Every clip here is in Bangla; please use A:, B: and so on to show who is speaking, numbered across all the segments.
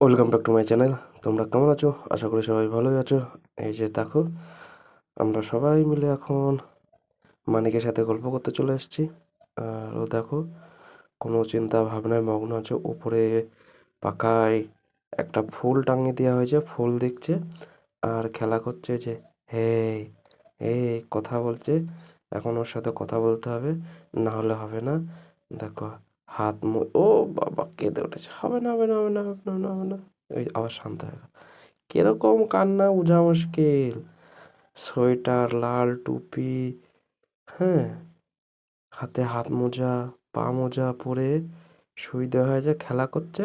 A: Welcome back to my channel. তোমরা কেমন আছো? আশা করি সবাই ভালোই আছো। এই যে দেখো, আমরা সবাই মিলে এখন মানিকের সাথে গল্প করতে চলে এসেছি। আর ও দেখো, কোনো চিন্তা ভাবনায় মগ্ন আছে। উপরে পাখায় একটা ফুল টাঙিয়ে দেওয়া হয়েছে, ফুল দেখছে আর খেলা করছে। যে হে এই কথা বলছে। এখন ওর সাথে কথা বলতে হবে, না হলে হবে না। দেখো, ও বাবা, কেঁদে উঠেছে। হবে না, হবে না, হবে না, হবে না, হবে না। ওই আবার শান্ত হয়ে গেল। কিরকম কান্না বোঝা মুশকিল। সোয়েটার, লাল টুপি, হ্যাঁ, হাতে হাত মোজা, পা মোজা পরে শুই দেওয়া হয়েছে, খেলা করছে।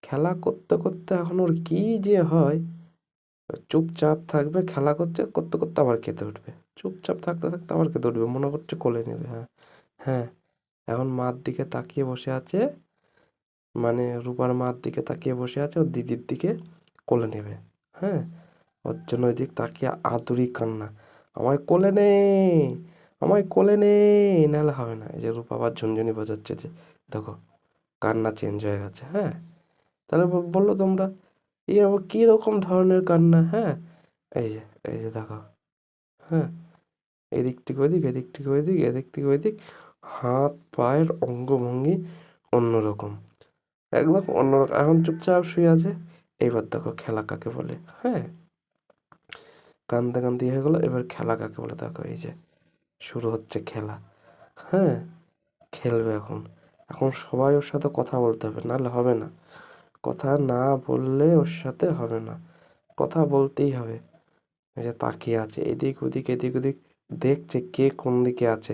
A: খেলা করতে করতে এখন ওর কি যে হয়, চুপচাপ থাকবে, খেলা করছে, করতে করতে আবার কেঁদে উঠবে। চুপচাপ থাকতে থাকতে আবার কেঁদে উঠবে, মনে করছে কোলে নেবে। হ্যাঁ, হ্যাঁ, এখন মার দিকে তাকিয়ে বসে আছে। মানে রূপার মার দিকে তাকিয়ে বসে আছে, ওর দিদির দিকে কোলে নেবে। হ্যাঁ, ওর জন্য ওই দিক তাকিয়ে আতুরি কান্না। আমায় কোলে নে, আমায় কোলে নে, নাহলে হবে না। এই যে রূপা আবার ঝুনঝুনি বাজাচ্ছে। যে দেখো, কান্না চেঞ্জ হয়ে গেছে। হ্যাঁ, তাহলে বললো তোমরা, এই আবার কি রকম ধরনের কান্না? হ্যাঁ, এই যে, এই যে দেখো, হ্যাঁ, এদিক থেকে ওইদিক, এদিক থেকে ওইদিক, এদিক থেকে ওইদিক, হাত পায়ের অঙ্গভঙ্গি অন্যরকম, একদম অন্যরকম। এখন চুপচাপ শুয়ে আছে। এইবার দেখো খেলা কাকে বলে। হ্যাঁ, কান্দতে কান্দতে হয়ে গেলো। এবার খেলা কাকে বলে দেখো, এই যে শুরু হচ্ছে খেলা। হ্যাঁ, খেলবে এখন। এখন সবাই ওর সাথে কথা বলতে হবে, নাহলে হবে না। কথা না বললে ওর সাথে হবে না, কথা বলতেই হবে। এই যে তাকিয়ে আছে এদিক ওদিক, এদিক ওদিক, দেখছে কে কোন দিকে আছে।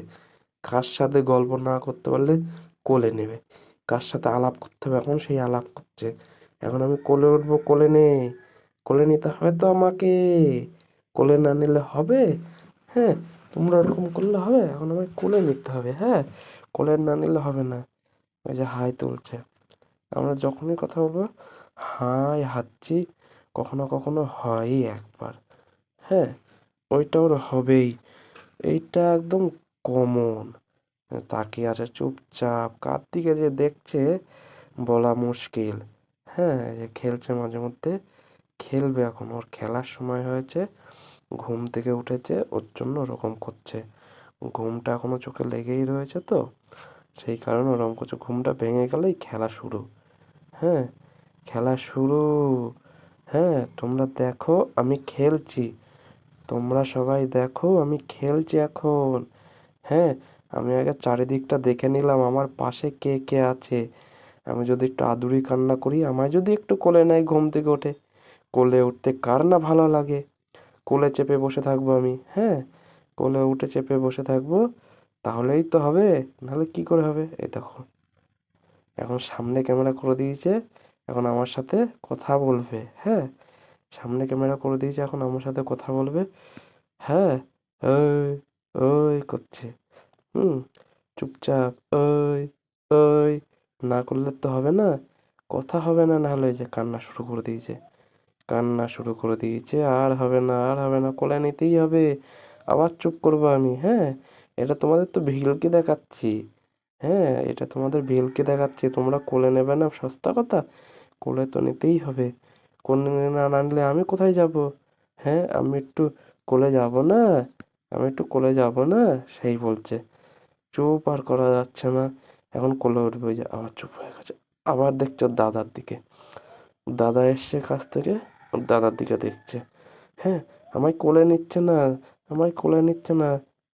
A: কার সাথে গল্প না করতে পারলে কোলে নেবে, কার সাথে আলাপ করতে হবে এখন সেই আলাপ করছে। এখন আমি কোলে উঠবো, কোলে নে, কোলে নিতে হবে তো আমাকে। কোলে না নিলে হবে? হ্যাঁ, তোমরা ওরকম করলে হবে? এখন আমায় কোলে নিতে হবে। হ্যাঁ, কোলে না নিলে হবে না। ওই যে হাই তুলছে। আমরা যখনই কথা বলবো হাই হাতছি, কখনো কখনো হয়ই একবার। হ্যাঁ, ওইটা ওর হবেই। এইটা একদম কমন। তাকিয়ে আছে চুপচাপ, কার দিকে যে দেখছে বলা মুশকিল। হ্যাঁ, এই যে খেলছে মাঝে মধ্যে, খেলবে এখন। ওর খেলার সময় হয়েছে, ঘুম থেকে উঠেছে, ওর জন্য ওরকম করছে। ঘুমটা এখনো চোখে লেগেই রয়েছে তো, সেই কারণে ওরকম করছে। ঘুমটা ভেঙে গেলেই খেলা শুরু। হ্যাঁ, খেলা শুরু। হ্যাঁ, তোমরা দেখো আমি খেলছি, তোমরা সবাই দেখো আমি খেলছি এখন। হ্যাঁ, আমি আগে চারিদিকটা দেখে নিলাম আমার পাশে কে কে আছে। আমি যদি একটু আদুরি কান্না করি, আমায় যদি একটু কোলে নেয় ঘুম থেকে ওঠে, কোলে উঠতে কার না ভালো লাগে। কোলে চেপে বসে থাকবো আমি। হ্যাঁ, কোলে উঠে চেপে বসে থাকবো, তাহলেই তো হবে, নাহলে কি করে হবে? এই দেখো, এখন সামনে ক্যামেরা করে দিয়েছে, এখন আমার সাথে কথা বলবে। হ্যাঁ, সামনে ক্যামেরা করে দিয়েছে, এখন আমার সাথে কথা বলবে। হ্যাঁ, ওই ওই করছে। হুম, চুপচাপ ওই ওই না করলে তো হবে না, কথা হবে না। না হলে এই যে কান্না শুরু করে দিয়েছে, কান্না শুরু করে দিয়েছে। আর হবে না, আর হবে না, কোলে নিতেই হবে। আবার চুপ করবো আমি? হ্যাঁ, এটা তোমাদের তো ভেলকি দেখাচ্ছি। হ্যাঁ, এটা তোমাদের ভেলকি দেখাচ্ছি, তোমরা কোলে নেবে না সস্তা কথা। কোলে তো নিতেই হবে। কোলে না নিলে আমি কোথায় যাব? হ্যাঁ, আমি একটু কোলে যাব না, আমি একটু কোলে যাব না, সেই বলছে। চুপ আর করা যাচ্ছে না। এখন কোলে উঠবে, ওই যে আবার চুপ হয়ে গেছে। আবার দেখছো দাদার দিকে, দাদা এসছে কাছ থেকে, ওর দাদার দিকে দেখছে। হ্যাঁ, আমায় কোলে নিচ্ছে না, আমায় কোলে নিচ্ছে না।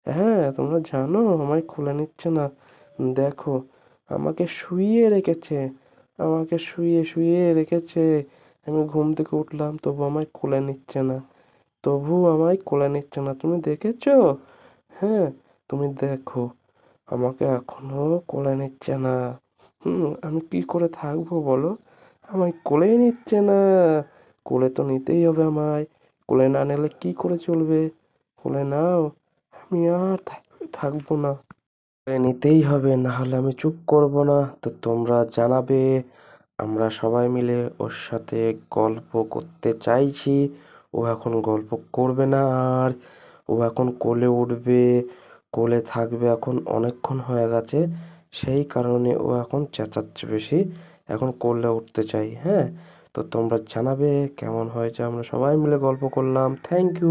A: হ্যাঁ, তোমরা জানো আমায় কোলে নিচ্ছে না। দেখো, আমাকে শুইয়ে রেখেছে, আমাকে শুইয়ে শুইয়ে রেখেছে। আমি ঘুম থেকে উঠলাম, তবু আমায় কোলে নিচ্ছে না, তবু আমায় কোলে নিচ্ছে না। তুমি দেখেছো? হ্যাঁ, তুমি দেখো, আমাকে এখনো কোলে নিচ্ছে না। আমি কি করে থাকবো বলো? আমায় কোলেই নিচ্ছে না। কোলে তো নিতেই হবে আমায়, কোলে না নিলে কি করে চলবে? কোলে নাও, আমি আর থাকবো না। কোলে নিতেই হবে, না হলে আমি চুপ করবো না। তো তোমরা জানাবে, আমরা সবাই মিলে ওর সাথে গল্প করতে চাইছি। ও এখন গল্প করবে না আর, ও এখন কোলে উঠবে, কোলে থাকবে। এখন অনেকক্ষণ হয়ে গেছে, সেই কারণে ও এখন চেঁচাচ্ছে বেশি। এখন কোলে উঠতে চাই। হ্যাঁ, তো তোমরা জানাবে কেমন হয়েছে। আমরা সবাই মিলে গল্প করলাম। Thank you.